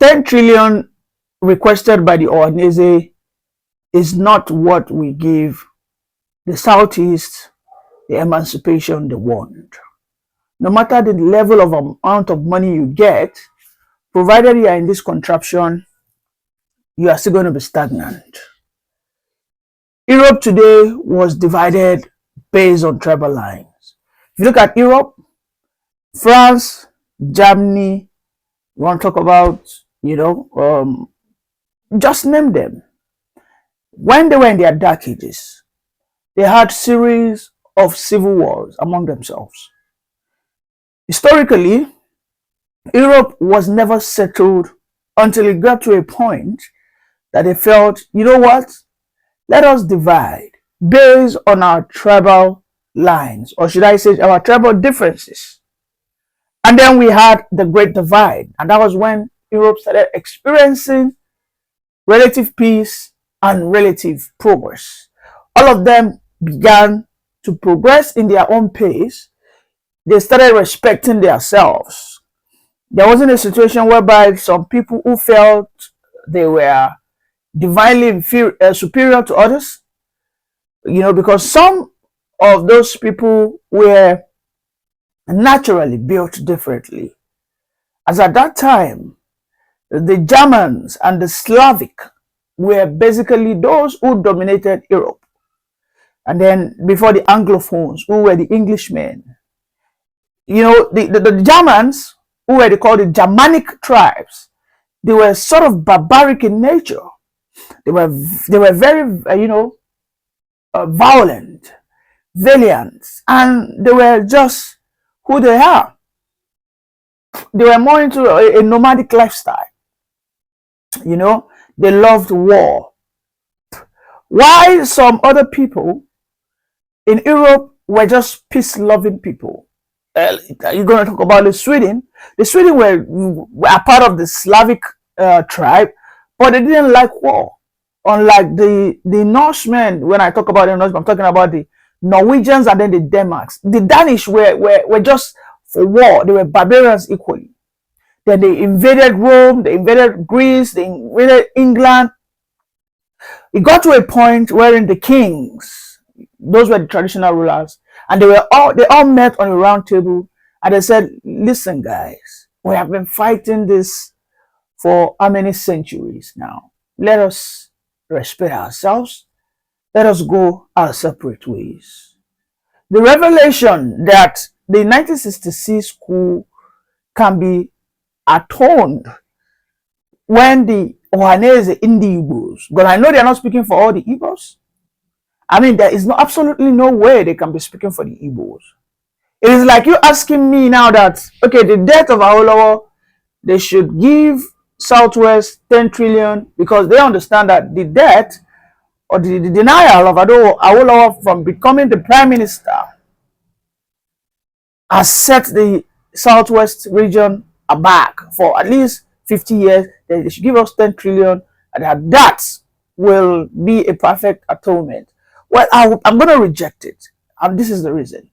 10 trillion requested by the Ohanese is not what we give the Southeast the emancipation they want. No matter the level of amount of money you get, provided you are in this contraption, you are still going to be stagnant. Europe today was divided based on tribal lines. If you look at Europe, France, Germany, you want to talk about, just name them. When they were in their dark ages, they had series of civil wars among themselves. Historically, Europe was never settled until it got to a point that they felt, you know what? Let us divide based on our tribal lines, or should I say our tribal differences. And then we had the Great Divide, and that was when Europe started experiencing relative peace and relative progress. All of them began to progress in their own pace. They started respecting themselves. There wasn't a situation whereby some people who felt they were divinely superior to others, because some of those people were naturally built differently. As at that time, the Germans and the Slavic were basically those who dominated Europe. And then before the Anglophones, who were the Englishmen, the Germans, who were called the Germanic tribes, they were sort of barbaric in nature. They were very, violent, valiant, and they were just who they are. They were more into a nomadic lifestyle. They loved war. While some other people in Europe were just peace-loving people. You're going to talk about the Sweden. The Sweden were a part of the Slavic tribe, but they didn't like war. Unlike the Norsemen, when I talk about the Norsemen, I'm talking about the Norwegians and then the Denmarks. The Danish were just for war. They were barbarians equally. Then they invaded Rome, they invaded Greece, they invaded England. It got to a point wherein the kings, those were the traditional rulers, and they all met on a round table, and they said, listen guys, we have been fighting this for how many centuries now? Let us respect ourselves. Let us go our separate ways. The revelation that the 1966 coup can be atoned when the Ohanese in the Igbos, but I know they're not speaking for all the Igbos. I mean, there is absolutely no way they can be speaking for the Igbos. It is like you asking me now that, okay, the death of Awolowo, they should give Southwest 10 trillion because they understand that the death or the denial of Awolowo from becoming the prime minister has set the Southwest region aback for at least 50 years. They should give us 10 trillion and that will be a perfect atonement. Well, I'm going to reject it. And this is the reason.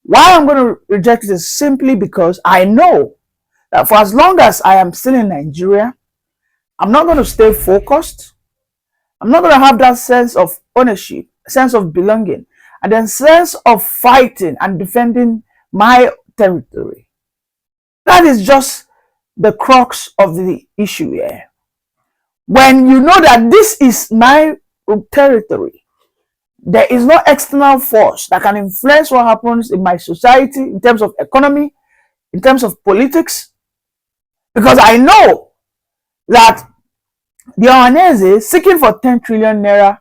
Why I'm going to reject it is simply because I know that for as long as I am still in Nigeria, I'm not going to stay focused. I'm not going to have that sense of ownership, sense of belonging, and then sense of fighting and defending my territory. That is just the crux of the issue here. When you know that this is my territory, there is no external force that can influence what happens in my society in terms of economy, in terms of politics, because I know that the Ohanese seeking for 10 trillion naira,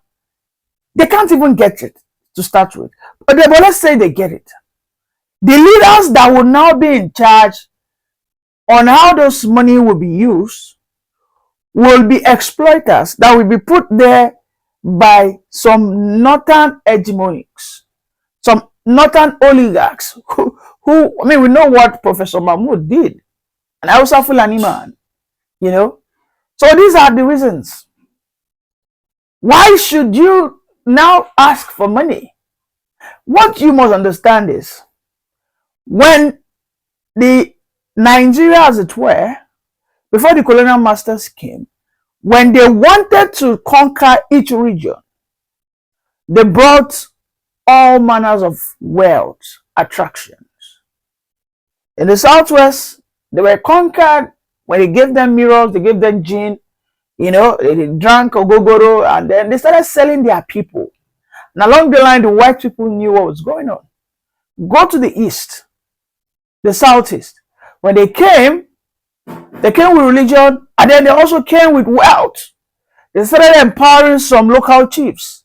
they can't even get it to start with. But let's say they get it. The leaders that will now be in charge on how those money will be used will be exploiters that will be put there by some northern hegemonics, some northern oligarchs who I mean, we know what Professor Mahmoud did, and I was a Fulani man, So these are the reasons. Why should you now ask for money? What you must understand is, when the Nigeria, as it were, before the colonial masters came, when they wanted to conquer each region, they brought all manners of wealth, attractions. In the southwest, they were conquered when they gave them mirrors, they gave them gin, they drank ogogoro, and then they started selling their people. And along the line, the white people knew what was going on. Go to the east, the southeast. When they came with religion, and then they also came with wealth. They started empowering some local chiefs.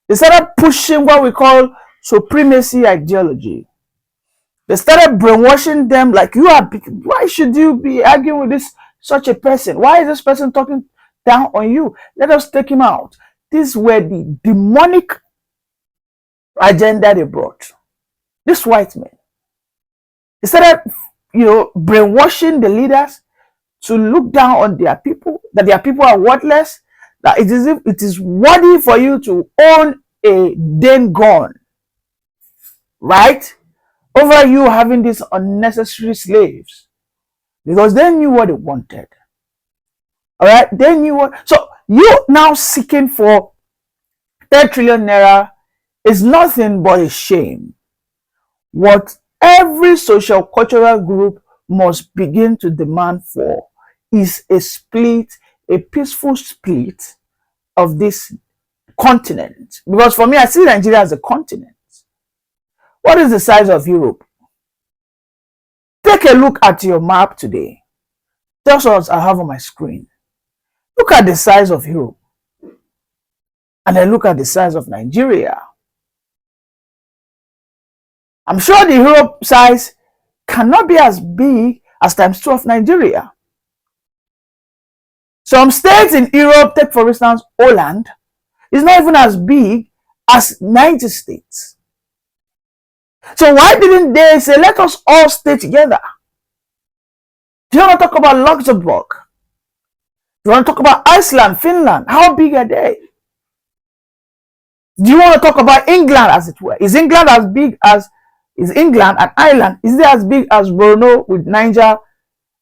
They started pushing what we call supremacy ideology. They started brainwashing them like, why should you be arguing with such a person? Why is this person talking down on you? Let us take him out. These were the demonic agenda they brought. These white men. They started, brainwashing the leaders to look down on their people, that their people are worthless, that it is worthy for you to own a damn gun, right? Over you having these unnecessary slaves, because they knew what they wanted. All right, they knew what. So you now seeking for 10 trillion naira is nothing but a shame. What every social cultural group must begin to demand for is a peaceful split of this continent. Because for me, I see Nigeria as a continent. What is the size of Europe? Take a look at your map today. That's what I have on my screen. Look at the size of Europe. And then look at the size of Nigeria. I'm sure the Europe size cannot be as big as ×2 of Nigeria. Some states in Europe, take for instance Holland, is not even as big as 90 states. So why didn't they say, let us all stay together? Do you want to talk about Luxembourg? Do you want to talk about Iceland, Finland? How big are they? Do you want to talk about England, as it were? Is England and Ireland, is it as big as Borno with Niger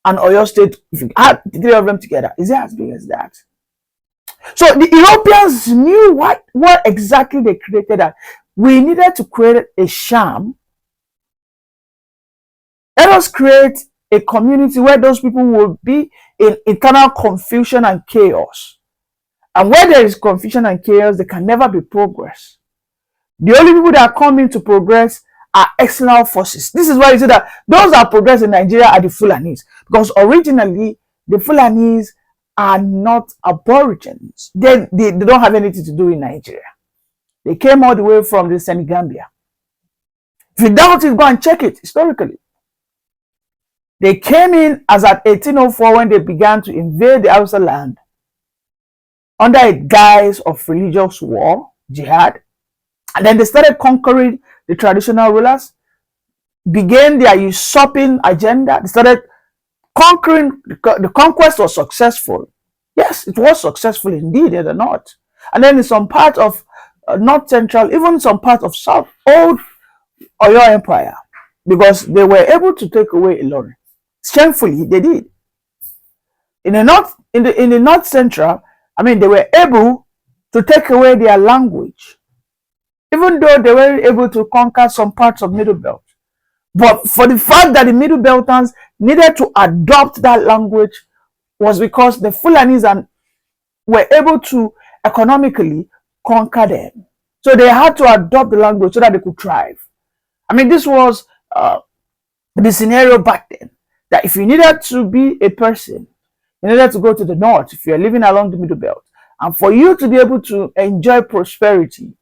and Oyo State? If you add the three of them together, is it as big as that? So the Europeans knew what exactly they created. That we needed to create a sham. Let us create a community where those people will be in internal confusion and chaos. And where there is confusion and chaos, there can never be progress. The only people that come into progress are external forces. This is why you see that those that progress in Nigeria are the Fulanis. Because originally, the Fulanis are not aborigines. They don't have anything to do in Nigeria. They came all the way from the Senegambia. If you doubt it, go and check it historically. They came in as at 1804 when they began to invade the Hausa land under a guise of religious war, jihad. And then they started conquering the traditional rulers, began their usurping agenda. They started conquering. The conquest was successful. Yes, it was successful indeed, in the north. And then in some part of north central, even some part of south, old Oyo Empire, because they were able to take away Ilorin. Shamefully, they did. In the north central, they were able to take away their language, even though they were able to conquer some parts of Middle Belt. But for the fact that the Middle Beltans needed to adopt that language was because the Fulanis were able to economically conquer them. So they had to adopt the language so that they could thrive. This was the scenario back then. That if you needed to be a person, you needed to go to the north if you're living along the Middle Belt. And for you to be able to enjoy prosperity,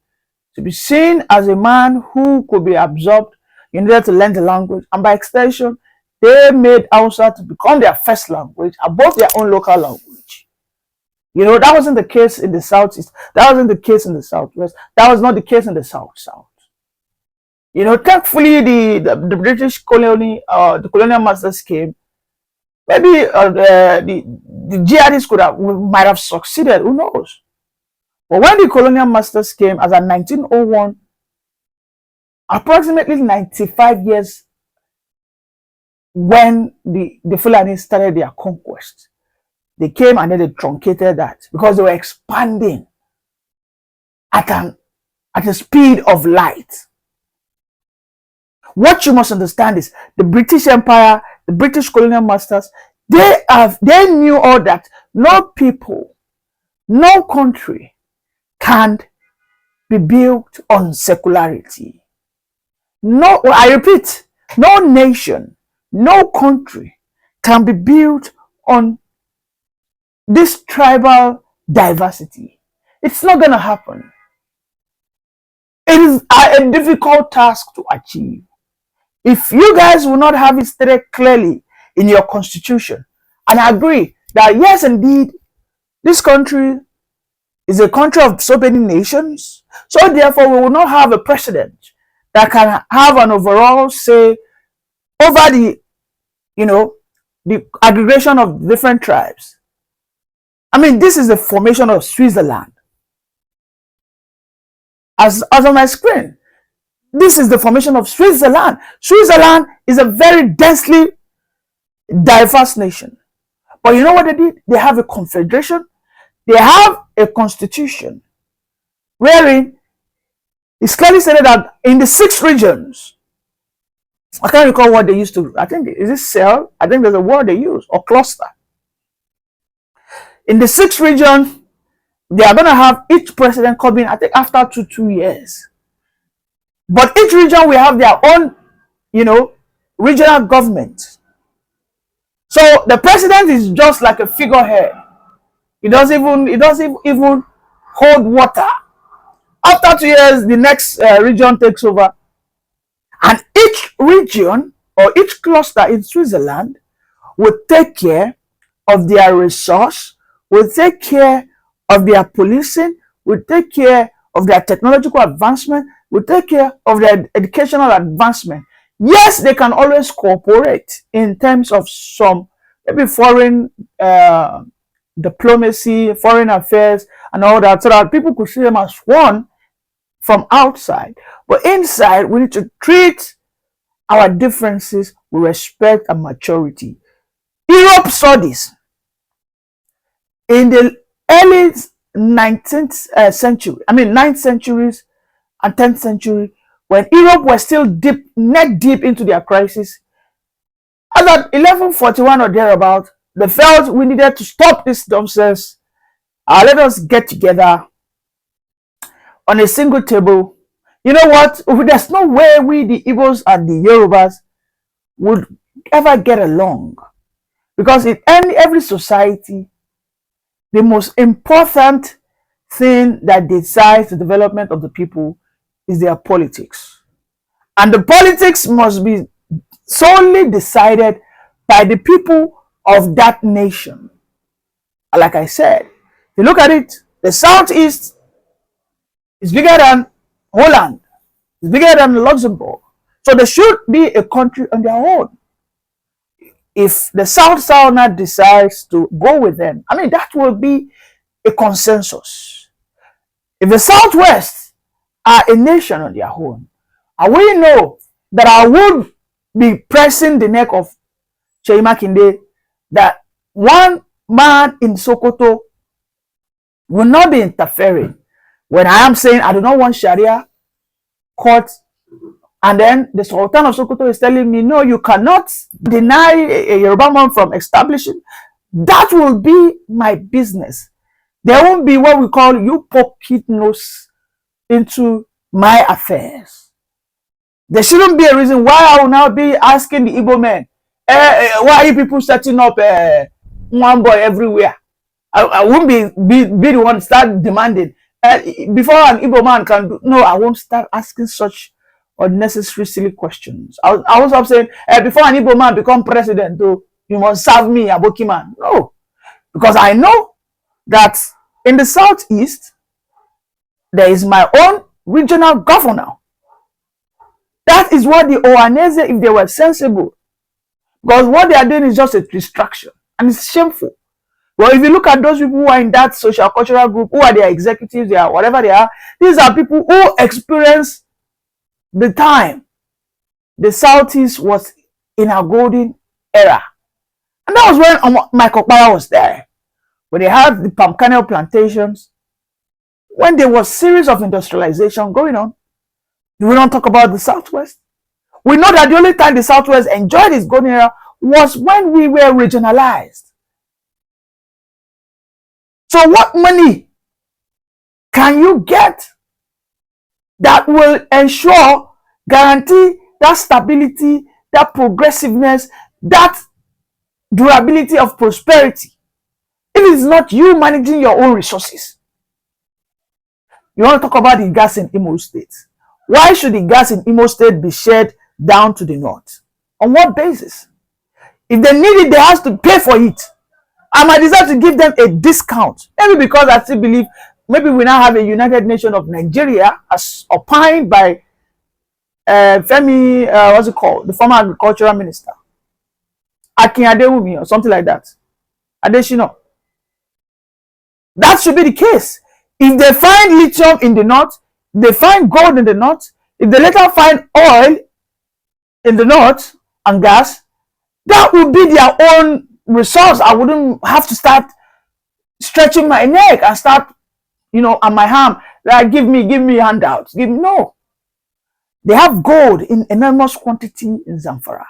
to be seen as a man who could be absorbed, you needed to learn the language. And by extension, they made Hausa to become their first language above their own local language. That wasn't the case in the southeast. That wasn't the case in the southwest. That was not the case in the south. Thankfully, the British colony, the colonial masters came. Maybe the jihadists might have succeeded. Who knows? But when the colonial masters came, as at 1901, approximately 95 years when the Fulani started their conquest. They came and then they truncated that because they were expanding at a speed of light. What you must understand is the British Empire, the British colonial masters, they knew all that. No people, no country can be built on secularity. No, I repeat, no nation, no country can be built on this tribal diversity. It's not going to happen. It is a difficult task to achieve. If you guys will not have it stated clearly in your constitution, and I agree that yes, indeed, this country is a country of so many nations, so therefore we will not have a president that can have an overall say over the aggregation of different tribes. I mean, this is the formation of Switzerland. As on my screen, this is the formation of Switzerland. Switzerland is a very densely diverse nation. But you know what they did? They have a confederation. They have a constitution wherein it's clearly stated that in the 6 regions, I can't recall what they used to, I think, is it cell? I think there's a word they use, or cluster. In the 6 regions, they are going to have each president coming, I think, after 2 years. But each region will have their own, regional government. So the president is just like a figurehead. It doesn't even hold water. After 2 years, the next region takes over. And each region or each cluster in Switzerland will take care of their resource, will take care of their policing, will take care of their technological advancement, will take care of their educational advancement. Yes, they can always cooperate in terms of some maybe foreign diplomacy, foreign affairs, and all that, so that people could see them as one from outside. But inside, we need to treat our differences with respect and maturity. Europe saw this in the early 19th century, I mean 9th centuries and 10th century, when Europe was still neck deep into their crisis. As at 1141 or thereabout, they felt we needed to stop this nonsense. Let us get together on a single table. You know what? There's no way we, the Igbos and the Yorubas, would ever get along. Because in every society, the most important thing that decides the development of the people is their politics. And the politics must be solely decided by the people of that nation. Like I said, if you look at it, the Southeast is bigger than Holland, it's bigger than Luxembourg. So there should be a country on their own. If the South now decides to go with them, I mean, that will be a consensus. If the Southwest are a nation on their own, and we know that I would be pressing the neck of Seyi Makinde, that one man in Sokoto will not be interfering when I am saying I do not want Sharia court, and then the Sultan of Sokoto is telling me, no, you cannot deny a Yoruba man from establishing. That will be my business. There won't be what we call you poke nose into my affairs. There shouldn't be a reason why I will now be asking the Igbo men, why are people setting up one boy everywhere? I won't be the one to start demanding. Before an Igbo man can do, no, I won't start asking such unnecessary silly questions. I was up saying, before an Igbo man become president, though, you must serve me, Aboki man. No, because I know that in the Southeast, there is my own regional governor. That is what the Ohanese, if they were sensible, because what they are doing is just a distraction, and it's shameful. Well, if you look at those people who are in that social cultural group, who are their executives, they are whatever they are, these are people who experience the time the Southeast was in a golden era. And that was when Michael Okpara was there. When they had the palm kernel plantations, when there was series of industrialization going on. We don't talk about the Southwest. We know that the only time the Southwest enjoyed its golden era was when we were regionalized. So what money can you get that will ensure, guarantee that stability, that progressiveness, that durability of prosperity, if it's not you managing your own resources? You want to talk about the gas in Imo State. Why should the gas in Imo State be shared down to the north? On what basis? If they need it, they have to pay for it. I might decide to give them a discount. Maybe because I still believe maybe we now have a United Nation of Nigeria as opined by Femi, what's it called? The former agricultural minister. Akin Adewumi or something like that. Adeshino. That should be the case. If they find lithium in the north, they find gold in the north, if they later find oil in the north and gas, that would be their own resource. I wouldn't have to start stretching my neck and start, on my arm, like give me handouts. No. They have gold in enormous quantity in Zamfara.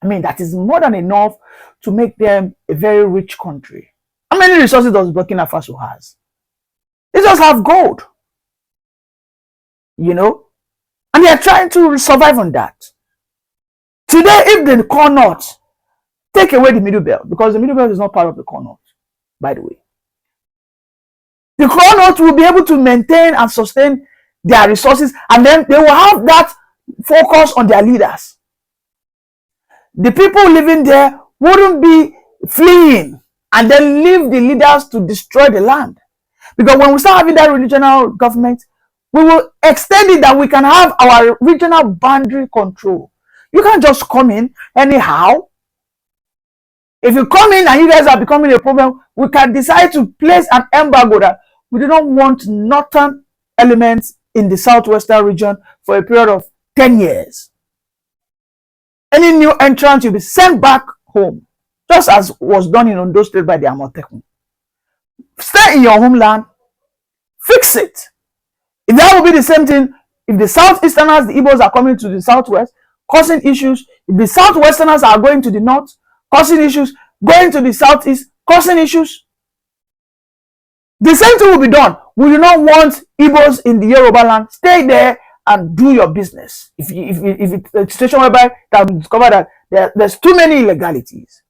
I mean, that is more than enough to make them a very rich country. How many resources does Burkina Faso has? They just have gold. And they are trying to survive on that. Today, if the core north take away the middle belt, because the middle belt is not part of the core north, by the way, the core north will be able to maintain and sustain their resources, and then they will have that focus on their leaders. The people living there wouldn't be fleeing and then leave the leaders to destroy the land. Because when we start having that regional government, we will extend it that we can have our regional boundary control. You can't just come in anyhow. If you come in and you guys are becoming a problem, we can decide to place an embargo that we do not want northern elements in the southwestern region for a period of 10 years. Any new entrant will be sent back home, just as was done in Ondo State by the Amotekun. Stay in your homeland, fix it. If that will be the same thing, if the southeasterners, the Igbos, are coming to the southwest, causing issues, if the southwesterners are going to the north, causing issues, going to the southeast, causing issues, the same thing will be done. We do not want Igbos in the Yoruba land. Stay there and do your business. If it's a situation whereby that we discover that there's too many illegalities,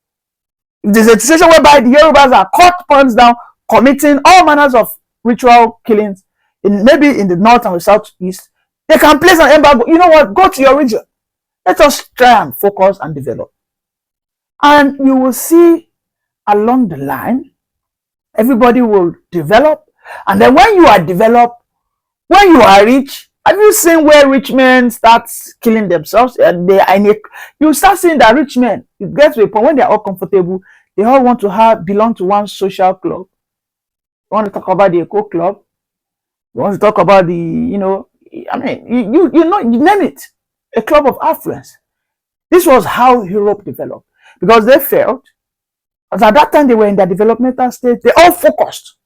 if there's a situation whereby the Yorubas are caught pawns down, committing all manners of ritual killings, maybe in the north and the southeast, they can place an embargo. You know what? Go to your region. Let us try and focus and develop. And you will see along the line, everybody will develop. And then when you are developed, when you are rich, have you seen where rich men start killing themselves? You start seeing that rich men, it gets to a point when they are all comfortable, they all want to belong to one social club. You want to talk about the Eco Club? You want to talk about the, you name it, a club of affluence. This was how Europe developed, because they felt, as at that time they were in their developmental state, they all focused.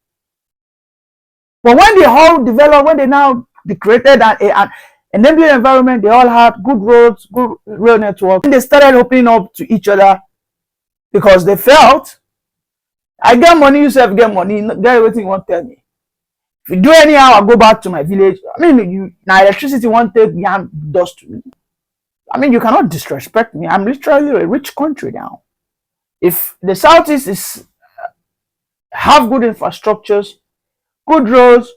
But when they all developed, when they now created an enabling environment, they all had good roads, good rail network, and they started opening up to each other because they felt, I get money, you self get money, get everything you want to tell me. If you do anyhow, I'll go back to my village. Now electricity won't take yam dust to me. You cannot disrespect me. I'm literally a rich country now. If the southeast have good infrastructures, good roads,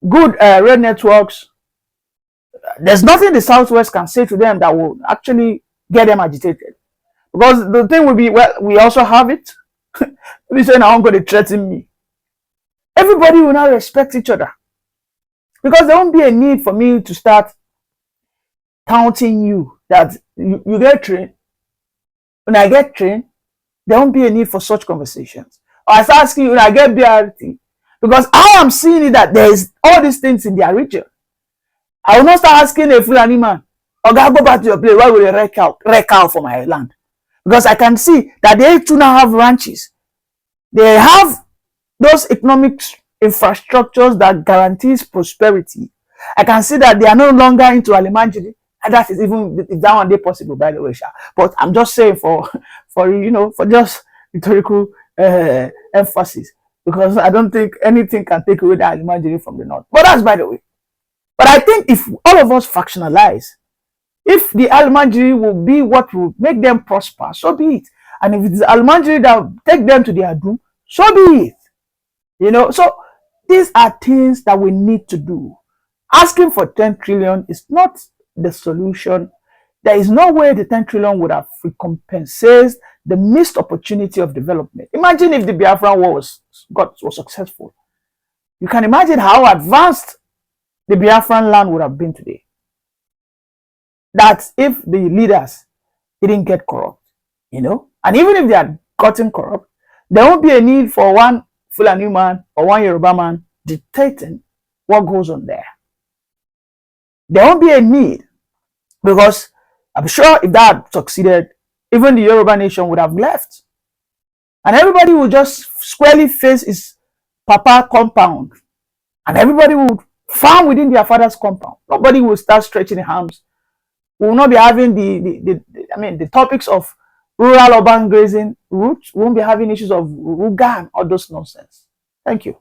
good rail networks, there's nothing the southwest can say to them that will actually get them agitated. Because the thing will be, well, we also have it. They say, now I'm going to threaten me. Everybody will now respect each other. Because there won't be a need for me to start taunting you that you get trained. When I get trained, there won't be a need for such conversations. Or I start asking you when I get BRT. Because I am seeing it that there is all these things in their region. I will not start asking a Fulani man, okay, I'll go back to your place, why will you wreck out for my land? Because I can see that they too now have ranches. They have those economic infrastructures that guarantees prosperity. I can see that they are no longer into Alimanjiri, and that is even if that one day possible, by the way, Sha. But I'm just saying for for just rhetorical emphasis, because I don't think anything can take away the Alimanjiri from the north. But that's by the way. But I think if all of us factionalize, if the Almanjiri will be what will make them prosper, so be it. And if it's the Almanjiri that will take them to their doom, so be it. So these are things that we need to do. Asking for 10 trillion is not the solution. There is no way the 10 trillion would have recompensated the missed opportunity of development. Imagine if the Biafran war was successful. You can imagine how advanced the Biafran land would have been today. That if the leaders didn't get corrupt, and even if they had gotten corrupt, there won't be a need for one Fulani man or one Yoruba man dictating what goes on there. There won't be a need, because I'm sure if that had succeeded, even the Yoruba nation would have left. And everybody would just squarely face his papa compound. And everybody would farm within their father's compound. Nobody will start stretching their arms. We will not be having the topics of rural urban grazing routes. We won't be having issues of Rugan or those nonsense. Thank you.